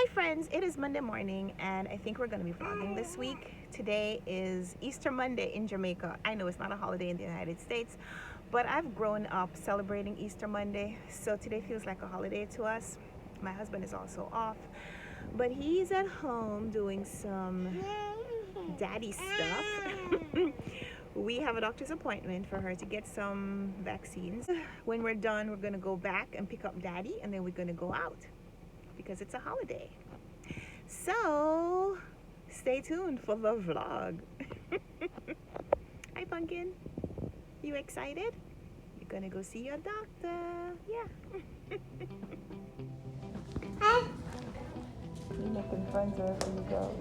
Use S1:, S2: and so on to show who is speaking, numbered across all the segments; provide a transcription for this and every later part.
S1: Hi friends, it is Monday morning and I think we're going to be vlogging this week. Today is Easter Monday in Jamaica. I know it's not a holiday in the United States, but I've grown up celebrating Easter Monday, so today feels like a holiday to us. My husband is also off, but he's at home doing some daddy stuff. We have a doctor's appointment for her to get some vaccines. When we're done, we're going to go back and pick up daddy, and then we're going to go out because it's a holiday. So stay tuned for the vlog. Hi Pumpkin, you excited? You're gonna go see your doctor. Yeah. You're making friends wherever you go.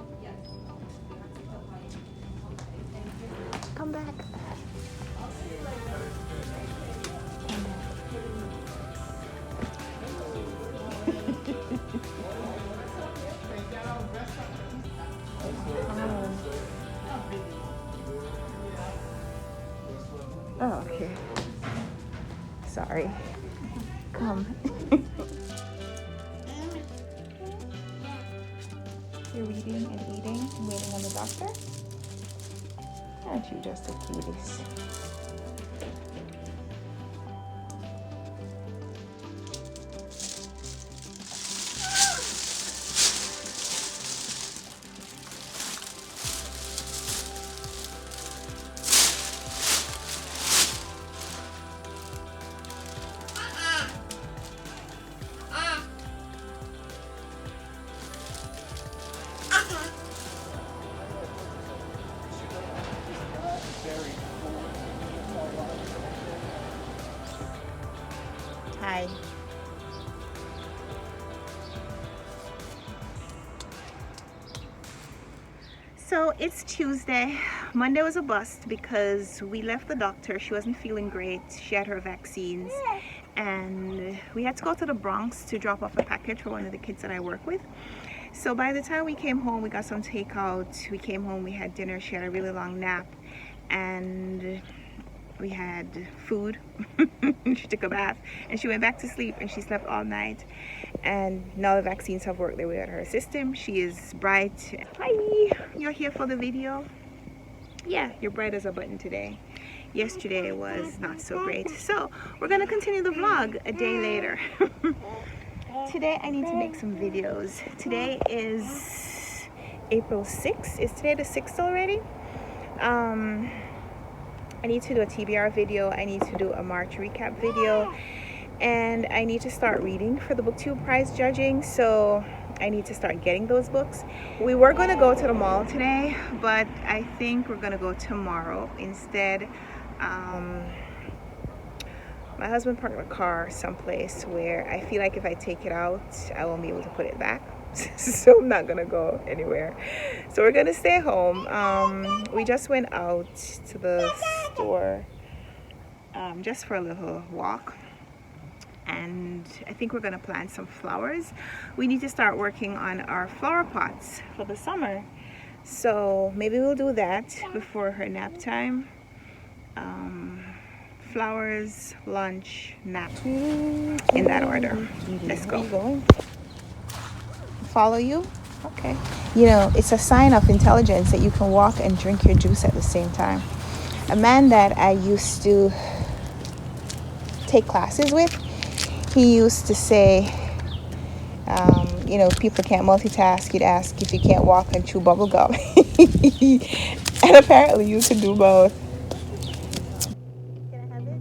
S1: Come back. Oh, okay. Sorry. Come. You're reading and eating, waiting on the doctor? Aren't you just a cuties? Hi. So it's Tuesday. Monday was a bust because we left the doctor. She wasn't feeling great. She had her vaccines and we had to go to the Bronx to drop off a package for one of the kids that I work with. So by the time we came home, we got some takeout. We came home, we had dinner. She had a really long nap and we had food. She took a bath and she went back to sleep and she slept all night, and now the vaccines have worked their way out of her system. She is bright. Hi, you're here for the video? Yeah, you're bright as a button today. Yesterday was not so great, so we're gonna continue the vlog a day later. Today I need to make some videos. Today is April 6th. Is today the 6th already? I need to do a TBR video, I need to do a March recap video, and I need to start reading for the BookTube prize judging, so I need to start getting those books. We were going to go to the mall today, but I think we're going to go tomorrow instead. My husband parked the car someplace where I feel like if I take it out, I won't be able to put it back. So I'm not gonna go anywhere. So we're gonna stay home. We just went out to the store just for a little walk, and I think we're gonna plant some flowers. We need to start working on our flower pots for the summer, so maybe we'll do that before her nap time. Flowers, lunch, nap, in that order. Let's go. Follow you? Okay. You know, it's a sign of intelligence that you can walk and drink your juice at the same time. A man that I used to take classes with, he used to say, you know, people can't multitask. You'd ask if you can't walk and chew bubble gum. And apparently you can do both. Can I have it?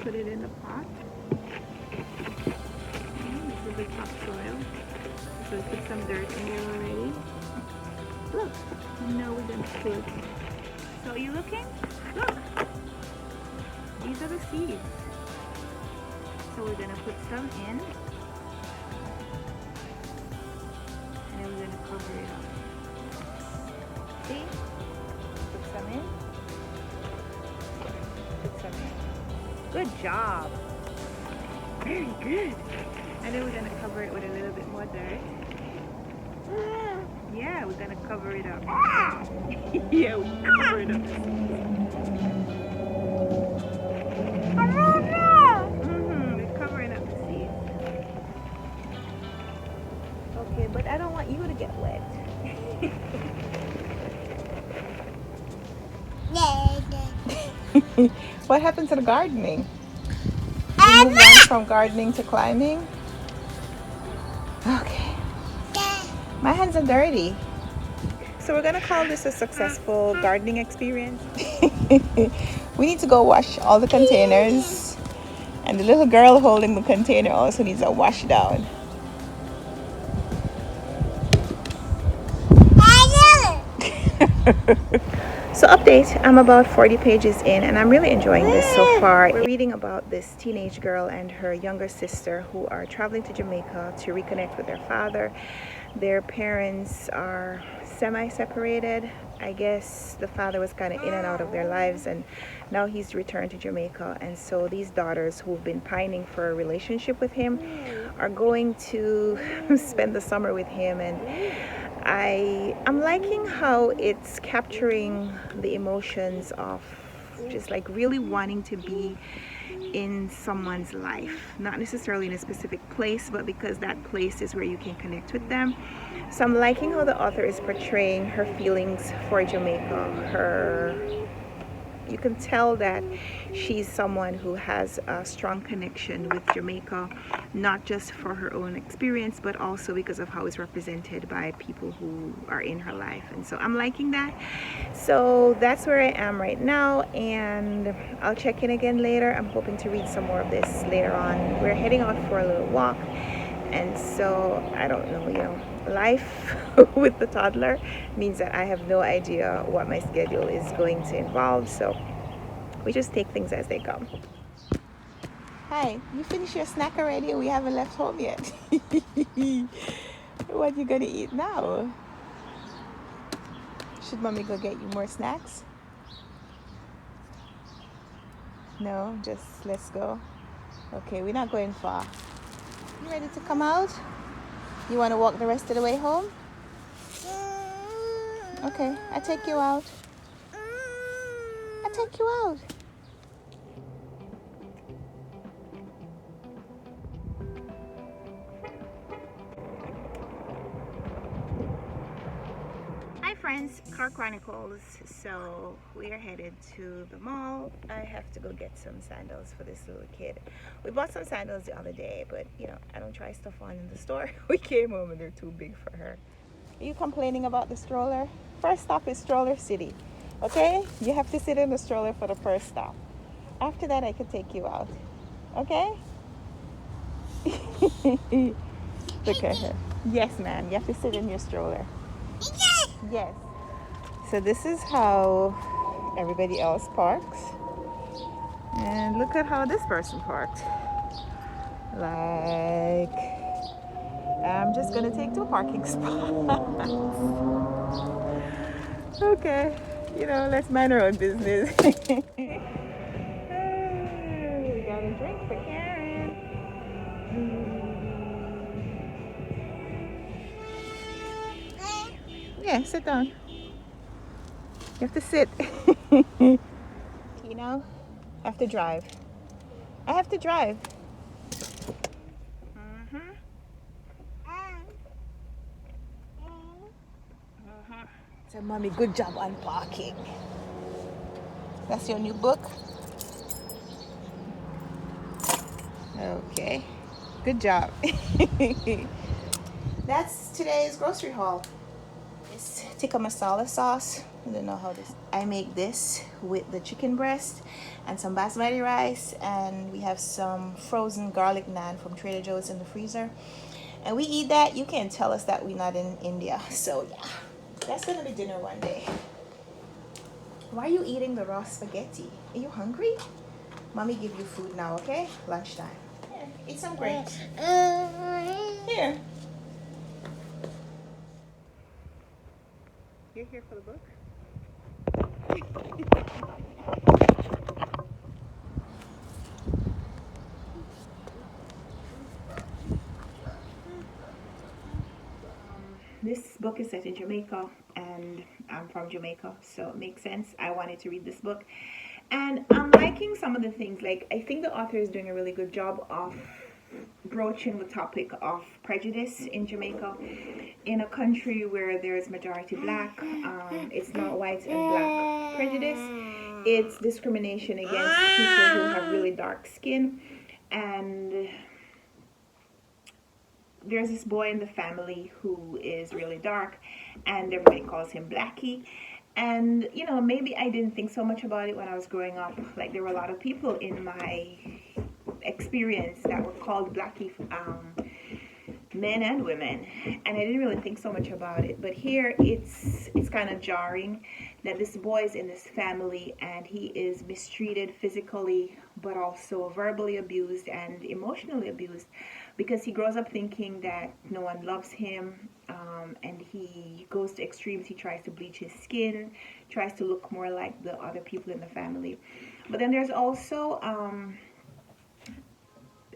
S1: Put it in the pot. This is the topsoil. So we put some dirt in there already. Look, now we're gonna put. So are you looking? Look, these are the seeds. So we're gonna put some in, and then we're gonna cover it up. See? Put some in. Put some in. Good job. Very good. And then we're gonna cover it with a little bit more dirt. Yeah, we're gonna cover it up. Yeah, we cover it up. We're covering up the seeds. Okay, but I don't want you to get wet. What happened to the gardening? You moved on from gardening to climbing? Okay. My hands are dirty. So we're gonna call this a successful gardening experience. We need to go wash all the containers, and the little girl holding the container also needs a wash down. So update, I'm about 40 pages in and I'm really enjoying this so far. We're reading about this teenage girl and her younger sister who are traveling to Jamaica to reconnect with their father. Their parents are semi-separated. I guess the father was kind of in and out of their lives and now he's returned to Jamaica, and so these daughters who've been pining for a relationship with him are going to spend the summer with him. And I'm liking how it's capturing the emotions of just like really wanting to be in someone's life, not necessarily in a specific place, but because that place is where you can connect with them. So I'm liking how the author is portraying her feelings for Jamaica. You can tell that she's someone who has a strong connection with Jamaica, not just for her own experience, but also because of how it's represented by people who are in her life. And so I'm liking that. So that's where I am right now, and I'll check in again later. I'm hoping to read some more of this later on. We're heading out for a little walk, and so I don't know, life with the toddler means that I have no idea what my schedule is going to involve, so we just take things as they come. Hi, you finished your snack already? We haven't left home yet. What you gonna eat now? Should mommy go get you more snacks? No, just let's go. Okay, we're not going far. You ready to come out? You want to walk the rest of the way home? Okay, I take you out. I take you out. Hi friends, Car Chronicles. So we are headed to the mall. I have to go get some sandals for this little kid. We bought some sandals the other day, but I don't try stuff on in the store. We came home and they're too big for her. Are you complaining about the stroller? First stop is Stroller City. Okay? You have to sit in the stroller for the first stop. After that, I can take you out. Okay? Look at her. Yes, ma'am. You have to sit in your stroller. Yes. So this is how everybody else parks. And look at how this person parked. Like, I'm just going to take 2 parking spots. Okay. Let's mind our own business. We got a drink for Karen. Yeah, sit down. You have to sit. I have to drive. I have to drive. So, mommy, good job on parking. That's your new book? Okay. Good job. That's today's grocery haul. It's tikka masala sauce. I don't know how this. I make this with the chicken breast and some basmati rice, and we have some frozen garlic naan from Trader Joe's in the freezer. And we eat that. You can't tell us that we're not in India. So yeah, that's gonna be dinner one day. Why are you eating the raw spaghetti? Are you hungry? Mommy give you food now, okay? Lunchtime. Here, eat some grapes. Here. You're here for the book? this book is set in Jamaica, and I'm from Jamaica, so it makes sense. I wanted to read this book, and I'm liking some of the things. Like, I think the author is doing a really good job of broaching the topic of prejudice in Jamaica, in a country where there's majority black. It's not white and black prejudice, it's discrimination against people who have really dark skin. And there's this boy in the family who is really dark, and everybody calls him Blackie. And you know, maybe I didn't think so much about it when I was growing up. Like, there were a lot of people in my experience that were called Blackie, men and women, and I didn't really think so much about it. But here it's kind of jarring that this boy is in this family and he is mistreated physically, but also verbally abused and emotionally abused, because he grows up thinking that no one loves him, and he goes to extremes. He tries to bleach his skin, tries to look more like the other people in the family. But then there's also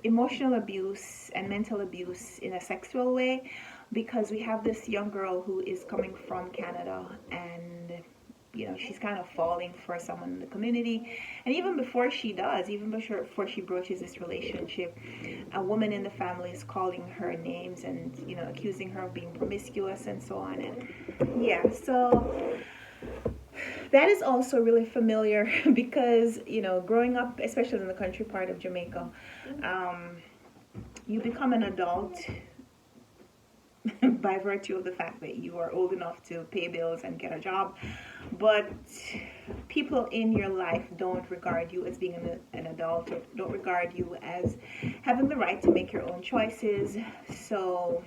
S1: emotional abuse and mental abuse in a sexual way, because we have this young girl who is coming from Canada, and you know, she's kind of falling for someone in the community. And even before she does, even before she broaches this relationship, a woman in the family is calling her names and, you know, accusing her of being promiscuous and so on. And yeah, so that is also really familiar because, you know, growing up, especially in the country part of Jamaica, you become an adult by virtue of the fact that you are old enough to pay bills and get a job, but people in your life don't regard you as being an adult, or don't regard you as having the right to make your own choices. So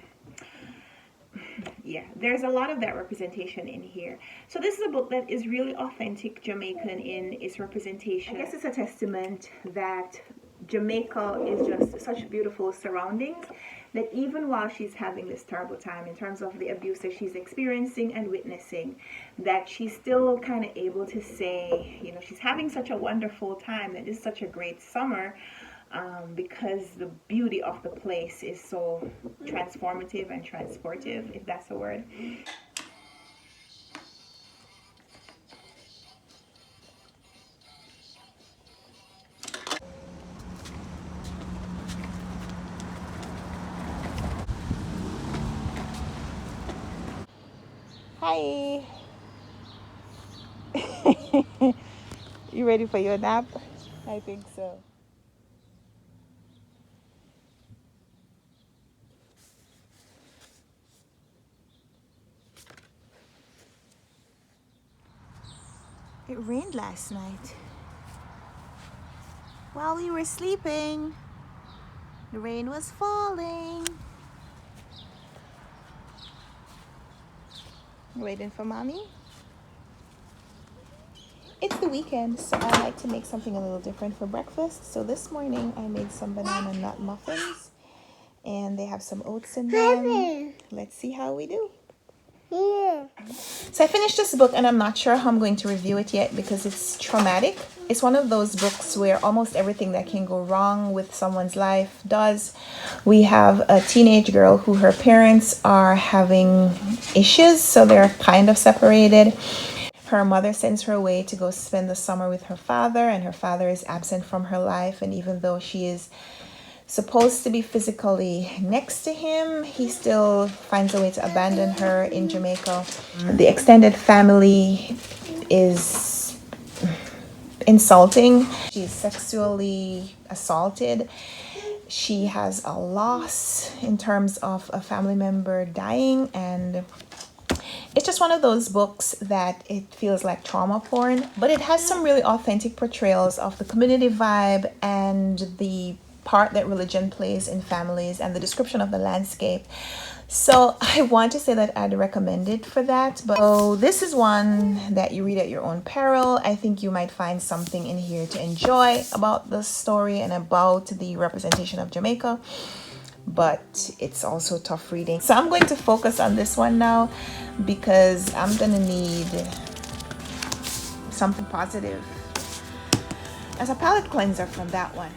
S1: yeah, there's a lot of that representation in here. So this is a book that is really authentic Jamaican in its representation. I guess it's a testament that Jamaica is just such beautiful surroundings, that even while she's having this terrible time in terms of the abuse that she's experiencing and witnessing, that she's still kind of able to say, you know, she's having such a wonderful time, that it's such a great summer, because the beauty of the place is so transformative and transportive, if that's a word. Hi. You ready for your nap? I think so. It rained last night. While we were sleeping, the rain was falling. Waiting for mommy. It's the weekend, so I like to make something a little different for breakfast. So this morning I made some banana nut muffins, and they have some oats in them. Let's see how we do. Yeah. So I finished this book, and I'm not sure how I'm going to review it yet because it's traumatic. It's one of those books where almost everything that can go wrong with someone's life does. We have a teenage girl who her parents are having issues, so they're kind of separated. Her mother sends her away to go spend the summer with her father, and her father is absent from her life. And even though she is supposed to be physically next to him, he still finds a way to abandon her in Jamaica. The extended family is insulting. She's sexually assaulted. She has a loss in terms of a family member dying, and it's just one of those books that it feels like trauma porn, but it has some really authentic portrayals of the community vibe and the part that religion plays in families and the description of the landscape. So I want to say that I'd recommend it for that. But so this is one that you read at your own peril. I think you might find something in here to enjoy about the story and about the representation of Jamaica, but it's also tough reading. So I'm going to focus on this one now because I'm gonna need something positive as a palate cleanser from that one.